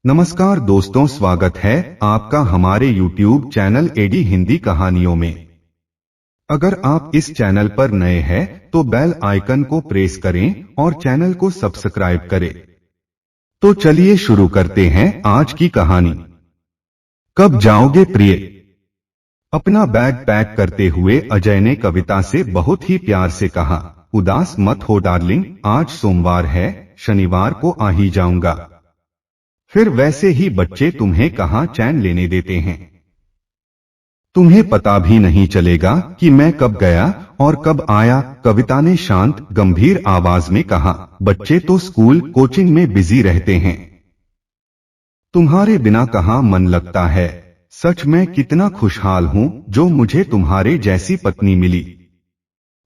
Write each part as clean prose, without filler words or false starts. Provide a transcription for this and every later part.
नमस्कार दोस्तों, स्वागत है आपका हमारे YouTube चैनल एडी हिंदी कहानियों में। अगर आप इस चैनल पर नए हैं तो बेल आइकन को प्रेस करें और चैनल को सब्सक्राइब करें। तो चलिए शुरू करते हैं आज की कहानी। कब जाओगे प्रिय? अपना बैग पैक करते हुए अजय ने कविता से बहुत ही प्यार से कहा, उदास मत हो डार्लिंग, आज सोमवार है, शनिवार को आ ही जाऊंगा। फिर वैसे ही बच्चे तुम्हें कहाँ चैन लेने देते हैं। तुम्हें पता भी नहीं चलेगा कि मैं कब गया और कब आया। कविता ने शांत गंभीर आवाज में कहा, बच्चे तो स्कूल कोचिंग में बिजी रहते हैं, तुम्हारे बिना कहाँ मन लगता है। सच में कितना खुशहाल हूँ जो मुझे तुम्हारे जैसी पत्नी मिली।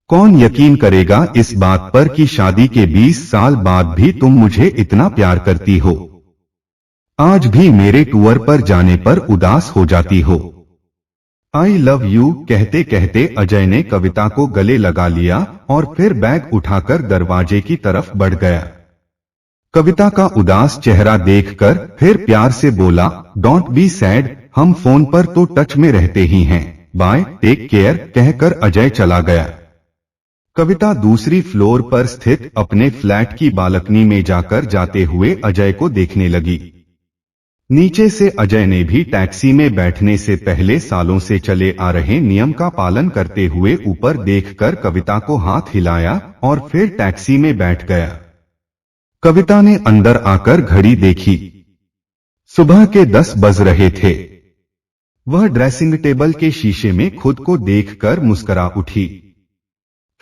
कौन यकीन करेगा इस बात पर कि शादी के 20 साल बाद भी तुम मुझे इतना प्यार करती हो। आज भी मेरे टूर पर जाने पर उदास हो जाती हो। आई लव यू कहते कहते अजय ने कविता को गले लगा लिया और फिर बैग उठाकर दरवाजे की तरफ बढ़ गया। कविता का उदास चेहरा देखकर फिर प्यार से बोला, डोंट बी सैड, हम फोन पर तो टच में रहते ही हैं, बाय, टेक केयर कहकर अजय चला गया। कविता दूसरी फ्लोर पर स्थित अपने फ्लैट की बालकनी में जाकर जाते हुए अजय को देखने लगी। नीचे से अजय ने भी टैक्सी में बैठने से पहले सालों से चले आ रहे नियम का पालन करते हुए ऊपर देखकर कविता को हाथ हिलाया और फिर टैक्सी में बैठ गया। कविता ने अंदर आकर घड़ी देखी, सुबह के 10 बज रहे थे। वह ड्रेसिंग टेबल के शीशे में खुद को देखकर मुस्कुरा उठी।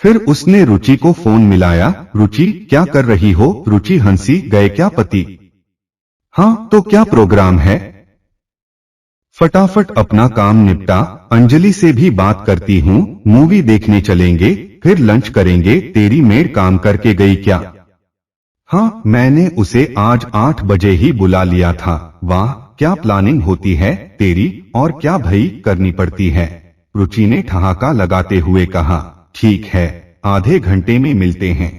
फिर उसने रुचि को फोन मिलाया, रुचि क्या कर रही हो? रुचि हंसी, गए क्या पति? हाँ तो क्या प्रोग्राम है? फटाफट अपना काम निपटा, अंजलि से भी बात करती हूँ, मूवी देखने चलेंगे, फिर लंच करेंगे। तेरी मेड काम करके गई क्या? हाँ, मैंने उसे आज 8 बजे ही बुला लिया था। वाह, क्या प्लानिंग होती है तेरी, और क्या भई करनी पड़ती है। रुचि ने ठहाका लगाते हुए कहा, ठीक है, आधे घंटे में मिलते हैं।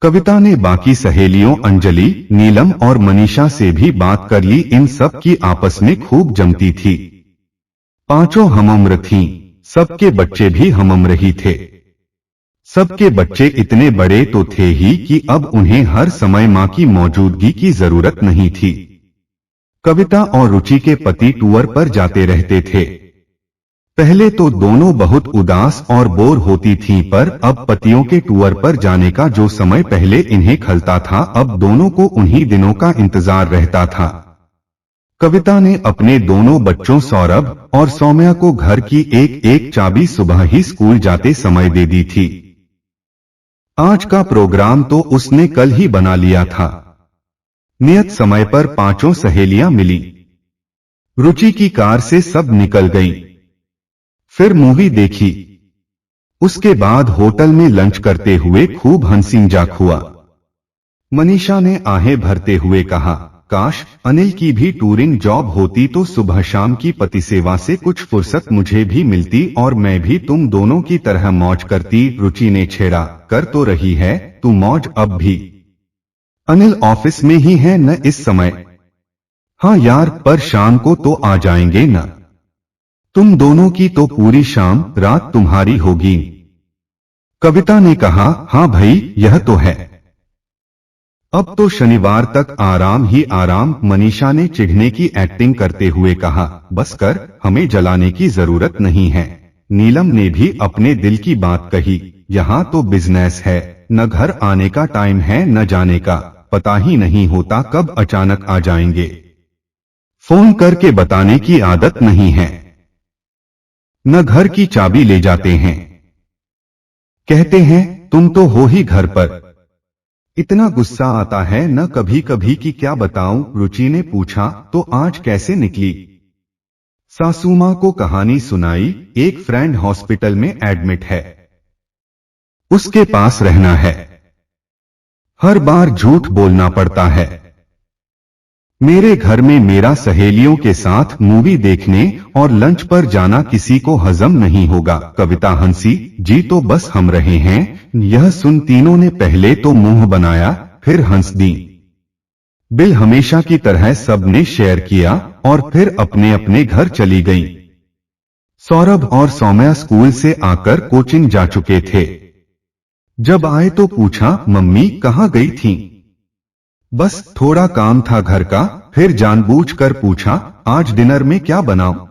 कविता ने बाकी सहेलियों अंजलि, नीलम और मनीषा से भी बात कर ली। इन सब की आपस में खूब जमती थी। पांचों हमउम्र थीं, सबके बच्चे भी हमउम्र ही थे। सबके बच्चे इतने बड़े तो थे ही कि अब उन्हें हर समय मां की मौजूदगी की जरूरत नहीं थी। कविता और रुचि के पति टूर पर जाते रहते थे। पहले तो दोनों बहुत उदास और बोर होती थीं, पर अब पतियों के टूर पर जाने का जो समय पहले इन्हें खलता था, अब दोनों को उन्हीं दिनों का इंतजार रहता था। कविता ने अपने दोनों बच्चों सौरभ और सौम्या को घर की एक एक चाबी सुबह ही स्कूल जाते समय दे दी थी। आज का प्रोग्राम तो उसने कल ही बना लिया था। नियत समय पर पांचों सहेलियां मिली। रुचि की कार से सब निकल गईं। फिर मूवी देखी। उसके बाद होटल में लंच करते हुए खूब हंसी मजाक हुआ। मनीषा ने आहें भरते हुए कहा, काश अनिल की भी टूरिंग जॉब होती तो सुबह शाम की पति सेवा से कुछ फुर्सत मुझे भी मिलती और मैं भी तुम दोनों की तरह मौज करती। रुचि ने छेड़ा, कर तो रही है तू मौज अब भी। अनिल ऑफिस में ही है न इस समय? हाँ यार, पर शाम को तो आ जाएंगे न? तुम दोनों की तो पूरी शाम रात तुम्हारी होगी। कविता ने कहा, हाँ भाई यह तो है। अब तो शनिवार तक आराम ही आराम। मनीषा ने चिढ़ने की एक्टिंग करते हुए कहा, बस कर, हमें जलाने की जरूरत नहीं है। नीलम ने भी अपने दिल की बात कही, यहाँ तो बिजनेस है, न घर आने का टाइम है न जाने का, पता ही नहीं होता कब अचानक आ जाएंगे। फोन करके बताने की आदत नहीं है, न घर की चाबी ले जाते हैं। कहते हैं तुम तो हो ही घर पर। इतना गुस्सा आता है न कभी कभी कि क्या बताऊं। रुचि ने पूछा, तो आज कैसे निकली? सासू मां को कहानी सुनाई। एक फ्रेंड हॉस्पिटल में एडमिट है, उसके पास रहना है, हर बार झूठ बोलना पड़ता है। मेरे घर में मेरा सहेलियों के साथ मूवी देखने और लंच पर जाना किसी को हजम नहीं होगा। कविता हंसी, जी तो बस हम रहे हैं। यह सुन तीनों ने पहले तो मुंह बनाया, फिर हंस दी। बिल हमेशा की तरह सबने शेयर किया और फिर अपने अपने घर चली गईं। सौरभ और सौम्या स्कूल से आकर कोचिंग जा चुके थे। जब आए तो पूछा, मम्मी कहाँ गई थीं? बस थोड़ा काम था घर का। फिर जानबूझकर पूछा, आज डिनर में क्या बनाऊं?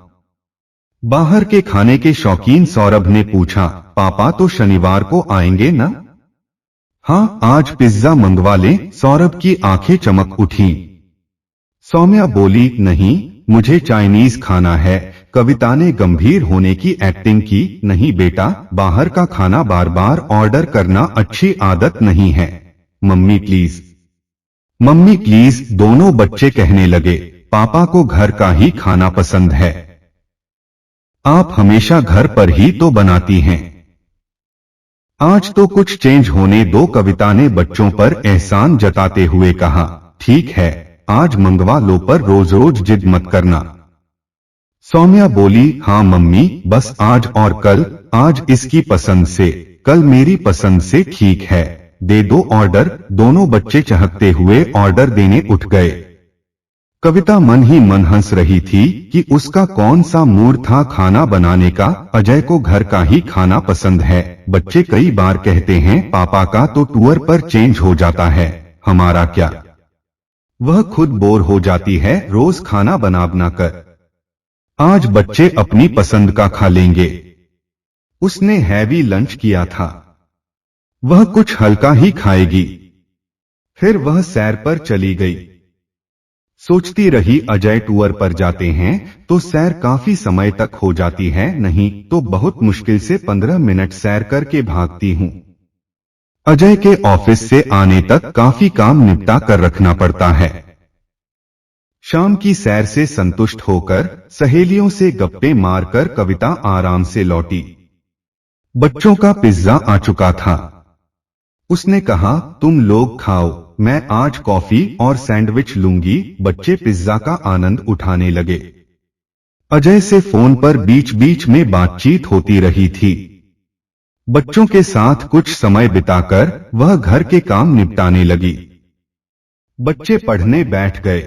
बाहर के खाने के शौकीन सौरभ ने पूछा, पापा तो शनिवार को आएंगे ना? हाँ, आज पिज्जा मंगवा लें। सौरभ की आंखें चमक उठीं। सौम्या बोली, नहीं, मुझे चाइनीज खाना है। कविता ने गंभीर होने की एक्टिंग की। नहीं बेटा, बाहर का खाना बार बार ऑर्डर करना अच्छी आदत नहीं है। मम्मी प्लीज, मम्मी प्लीज, दोनों बच्चे कहने लगे। पापा को घर का ही खाना पसंद है। आप हमेशा घर पर ही तो बनाती हैं। आज तो कुछ चेंज होने दो। कविता ने बच्चों पर एहसान जताते हुए कहा, ठीक है, आज मंगवा लो, पर रोज रोज जिद मत करना। सौम्या बोली, हाँ मम्मी, बस आज और कल। आज इसकी पसंद से, कल मेरी पसंद से। ठीक है, दे दो ऑर्डर। दोनों बच्चे चहकते हुए ऑर्डर देने उठ गए। कविता मन ही मन हंस रही थी कि उसका कौन सा मूड था खाना बनाने का। अजय को घर का ही खाना पसंद है। बच्चे कई बार कहते हैं, पापा का तो टूर पर चेंज हो जाता है, हमारा क्या? वह खुद बोर हो जाती है रोज खाना बना कर। आज बच्चे अपनी पसंद का खा लेंगे। उसने हैवी लंच किया था, वह कुछ हल्का ही खाएगी। फिर वह सैर पर चली गई। सोचती रही, अजय टूर पर जाते हैं तो सैर काफी समय तक हो जाती है, नहीं तो बहुत मुश्किल से 15 मिनट सैर करके भागती हूँ। अजय के ऑफिस से आने तक काफी काम निपटा कर रखना पड़ता है। शाम की सैर से संतुष्ट होकर सहेलियों से गप्पे मारकर कविता आराम से लौटी। बच्चों का पिज्जा आ चुका था। उसने कहा, तुम लोग खाओ, मैं आज कॉफी और सैंडविच लूंगी। बच्चे पिज्जा का आनंद उठाने लगे। अजय से फोन पर बीच बीच में बातचीत होती रही थी। बच्चों के साथ कुछ समय बिताकर वह घर के काम निपटाने लगी। बच्चे पढ़ने बैठ गए।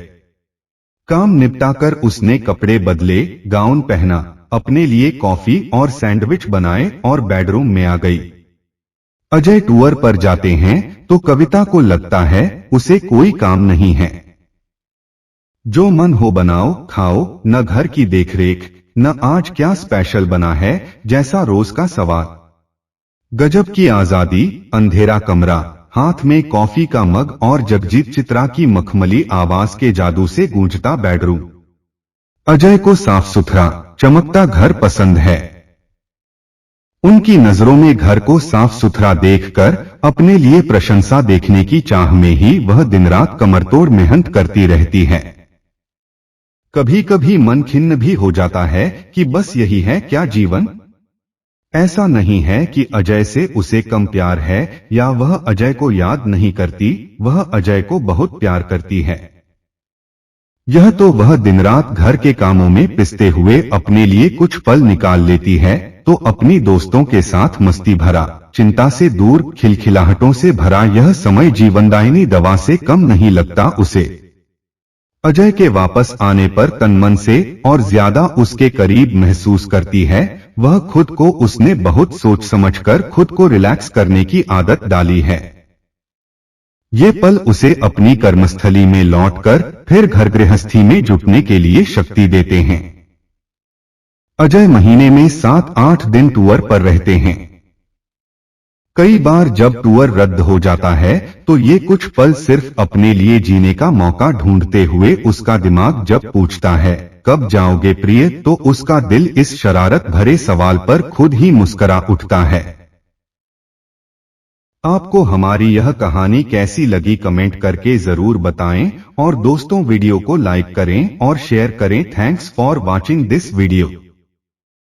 काम निपटाकर उसने कपड़े बदले, गाउन पहना, अपने लिए कॉफी और सैंडविच बनाए और बेडरूम में आ गई। अजय टूर पर जाते हैं तो कविता को लगता है उसे कोई काम नहीं है। जो मन हो बनाओ खाओ, न घर की देखरेख, न आज क्या स्पेशल बना है जैसा रोज का सवाल। गजब की आजादी। अंधेरा कमरा, हाथ में कॉफी का मग और जगजीत चित्रा की मखमली आवाज के जादू से गूंजता बेडरूम। अजय को साफ सुथरा चमकता घर पसंद है। उनकी नजरों में घर को साफ सुथरा देखकर अपने लिए प्रशंसा देखने की चाह में ही वह दिन रात कमरतोड़ मेहनत करती रहती है। कभी कभी मन खिन्न भी हो जाता है कि बस यही है क्या जीवन? ऐसा नहीं है कि अजय से उसे कम प्यार है या वह अजय को याद नहीं करती, वह अजय को बहुत प्यार करती है। यह तो वह दिन रात घर के कामों में पिसते हुए अपने लिए कुछ पल निकाल लेती है तो अपनी दोस्तों के साथ मस्ती भरा, चिंता से दूर, खिलखिलाहटों से भरा यह समय जीवनदायिनी दवा से कम नहीं लगता उसे। अजय के वापस आने पर तन-मन से और ज्यादा उसके करीब महसूस करती है। वह खुद को उसने बहुत सोच समझकर खुद को रिलैक्स करने की आदत डाली है। ये पल उसे अपनी कर्मस्थली में लौटकर फिर घर गृहस्थी में जुटने के लिए शक्ति देते हैं। अजय महीने में 7-8 दिन टूर पर रहते हैं। कई बार जब टूर रद्द हो जाता है तो ये कुछ पल सिर्फ अपने लिए जीने का मौका ढूंढते हुए उसका दिमाग जब पूछता है कब जाओगे प्रिय, तो उसका दिल इस शरारत भरे सवाल पर खुद ही मुस्करा उठता है। आपको हमारी यह कहानी कैसी लगी कमेंट करके जरूर बताएं और दोस्तों वीडियो को लाइक करें और शेयर करें। Thanks for watching this video.